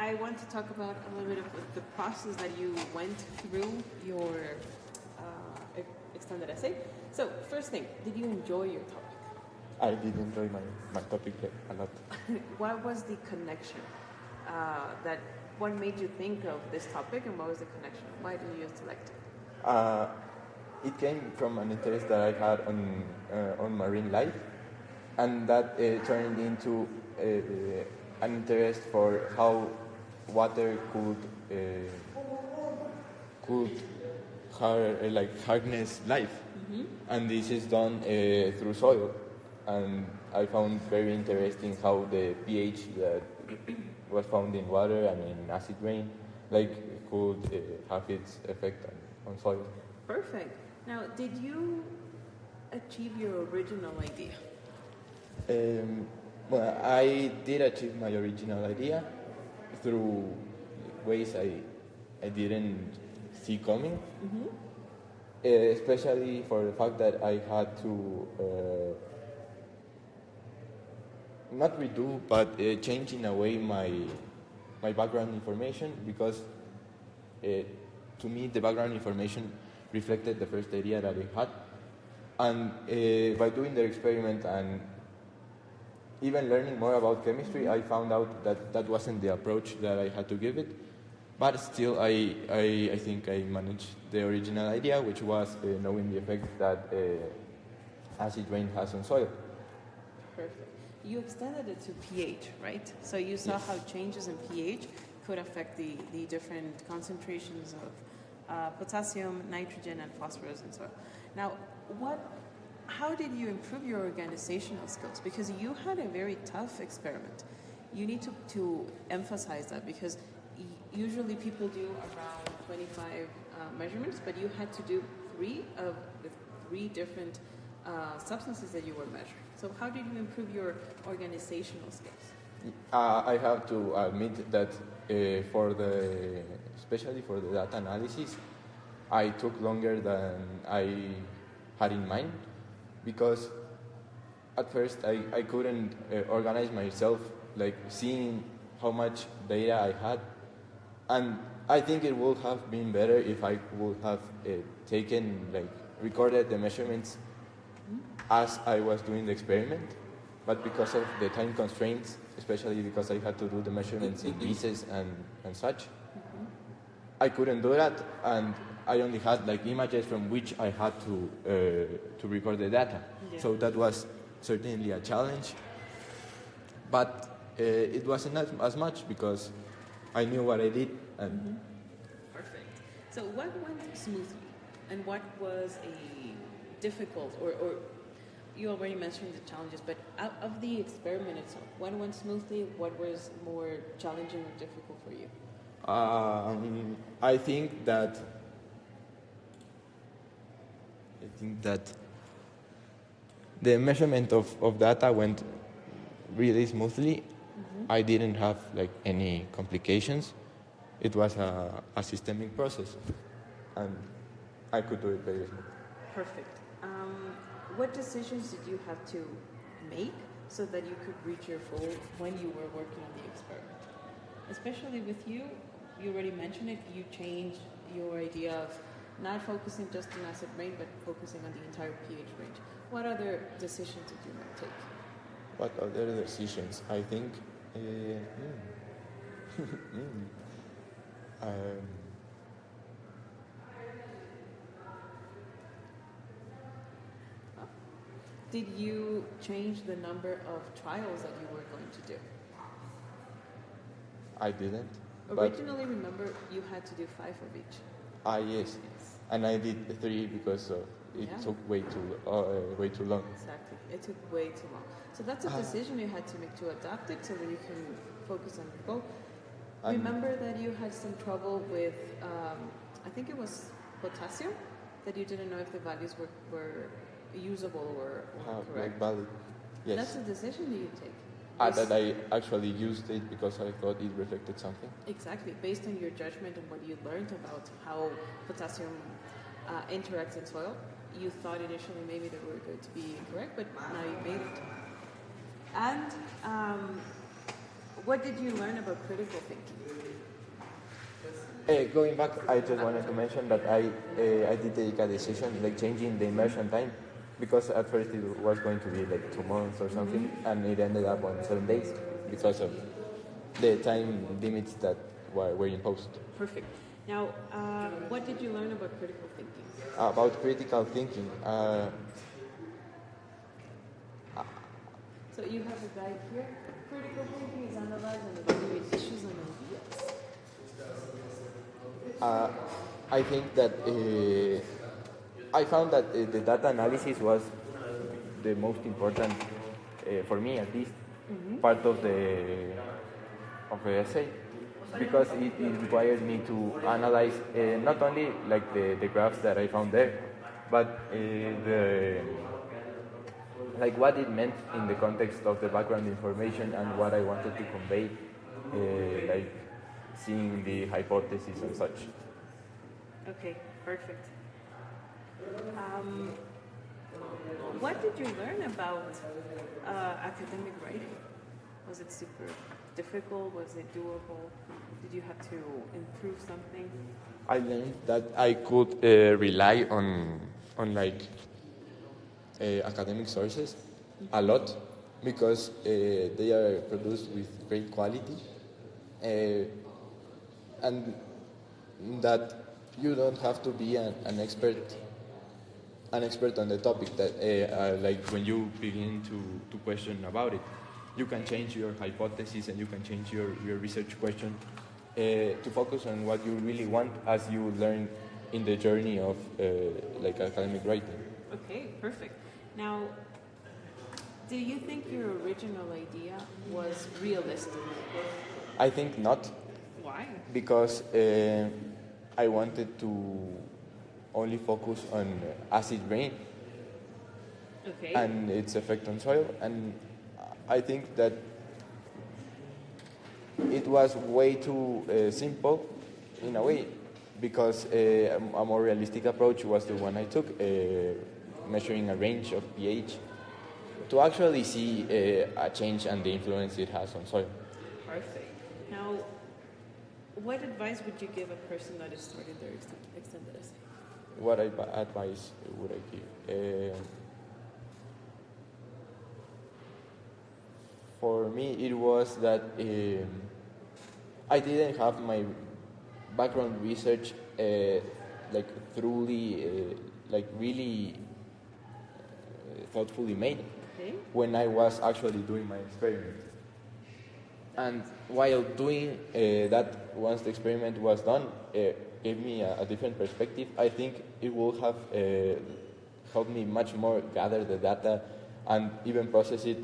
I want to talk about a little bit of the process that you went through your extended essay. So, first thing, did you enjoy your topic? I did enjoy my topic a lot. What was the connection? What made you think of this topic, and what was the connection? Why did you select it? It came from an interest that I had on marine life, and that turned into an interest for how water could harness life, and this is done through soil. And I found very interesting how the pH that was found in water and in acid rain could have its effect on soil. Perfect. Now, did you achieve your original idea? Well, I did achieve my original idea through ways I didn't see coming, especially for the fact that I had to not redo, but change in a way my background information, because to me the background information reflected the first idea that I had, and by doing the experiment and even learning more about chemistry, I found out that that wasn't the approach that I had to give it. But still, I think I managed the original idea, which was knowing the effect that acid rain has on soil. Perfect. You extended it to pH, right? So you saw Yes. how changes in pH could affect the different concentrations of potassium, nitrogen, and phosphorus in soil. Now, how did you improve your organizational skills? Because you had a very tough experiment. You need to emphasize that, because usually people do around 25 measurements, but you had to do 3 of the 3 different substances that you were measuring. So how did you improve your organizational skills? I have to admit that especially for the data analysis, I took longer than I had in mind, because at first I couldn't organize myself, seeing how much data I had, and I think it would have been better if I would have recorded the measurements as I was doing the experiment, but because of the time constraints, especially because I had to do the measurements in pieces and such, I couldn't do that, and I only had images from which I had to record the data. Yeah. So that was certainly a challenge, but it wasn't as much because I knew what I did. And Perfect. So what went smoothly, and what was a difficult, or you already mentioned the challenges, but out of the experiment itself, what went smoothly, what was more challenging or difficult for you? I think that the measurement of data went really smoothly. I didn't have any complications. It was a systemic process, and I could do it very smoothly. Perfect. What decisions did you have to make so that you could reach your goal when you were working on the experiment? Especially with you already mentioned it, you changed your idea of not focusing just on acid rain, but focusing on the entire pH range. What other decisions did you take? What other decisions? I think Did you change the number of trials that you were going to do? I didn't. Originally, remember, you had to do 5 of each. Yes. And I did 3 because it took way too long. Exactly. It took way too long. So that's a decision you had to make, to adapt it so that you can focus on your goal. Remember that you had some trouble with, I think it was potassium, that you didn't know if the values were usable or correct. Valid. Yes. That's a decision that you take. That I actually used it because I thought it reflected something. Exactly. Based on your judgment and what you learned about how potassium interacts in soil, you thought initially maybe they were going to be incorrect, but now you made it. And What did you learn about critical thinking? Going back, I just wanted to mention that I did take a decision, like changing the immersion time, because at first it was going to be like 2 months or something, and it ended up on 7 days because of the time limits that were imposed. Perfect. Now, what did you learn about critical thinking? About critical thinking, So you have a guide here. Critical thinking is analyze and evaluate issues and ideas. I think that I found that the data analysis was the most important, for me at least, part of the essay, because it required me to analyze not only like the graphs that I found there, but like what it meant in the context of the background information and what I wanted to convey, like seeing the hypothesis and such. Okay, perfect. What did you learn about academic writing? Was it super difficult? Was it doable? Did you have to improve something? I learned that I could rely on like academic sources a lot, because they are produced with great quality, and that you don't have to be an expert on the topic. That like when you begin to question about it, you can change your hypothesis and you can change your research question to focus on what you really want, as you learn in the journey of like academic writing. Okay, perfect. Now, do you think your original idea was realistic? I think not, Why? because I wanted to only focus on acid rain Okay. and its effect on soil, and I think that it was way too simple in a way, because a more realistic approach was the one I took, measuring a range of pH to actually see a change and the influence it has on soil. Perfect. Now, what advice would you give a person that is starting their extended essay? What advice would I give? For me, it was that I didn't have my background research like thoroughly, like really thoughtfully made Okay. when I was actually doing my experiment. And while doing that, once the experiment was done, gave me a different perspective. I think it would have helped me much more gather the data and even process it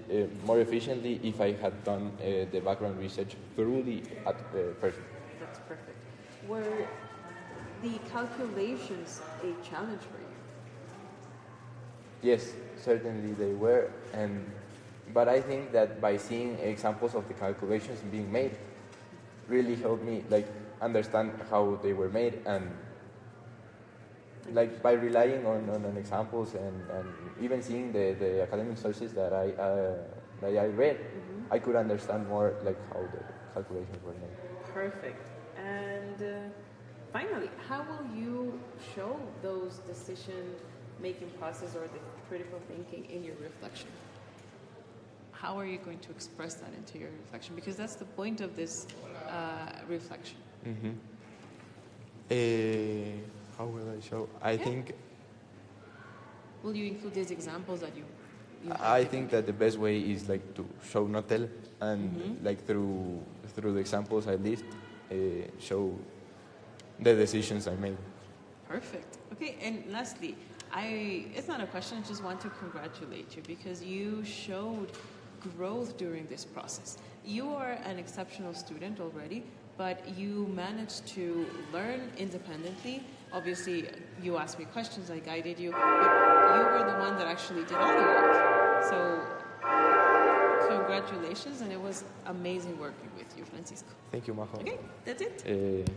more efficiently if I had done the background research thoroughly at first. That's perfect. Were the calculations a challenge for you? Yes, certainly they were, but I think that by seeing examples of the calculations being made really helped me like understand how they were made, and like by relying on examples and even seeing the academic sources that I read, I could understand more like how the calculations were made. Perfect. And finally, how will you show those decision-making process or the critical thinking in your reflection? How are you going to express that into your reflection? Because that's the point of this reflection. How will I show? I think Will you include these examples that you I think that the best way is like to show, not tell, and like through the examples I list, show the decisions I made. Perfect. Okay, and lastly, it's not a question, I just want to congratulate you because you showed growth during this process. You are an exceptional student already, but you managed to learn independently. Obviously, you asked me questions, I guided you, but you were the one that actually did all the work. So, congratulations, and it was amazing working with you, Francisco. Thank you, Majo. Okay, that's it.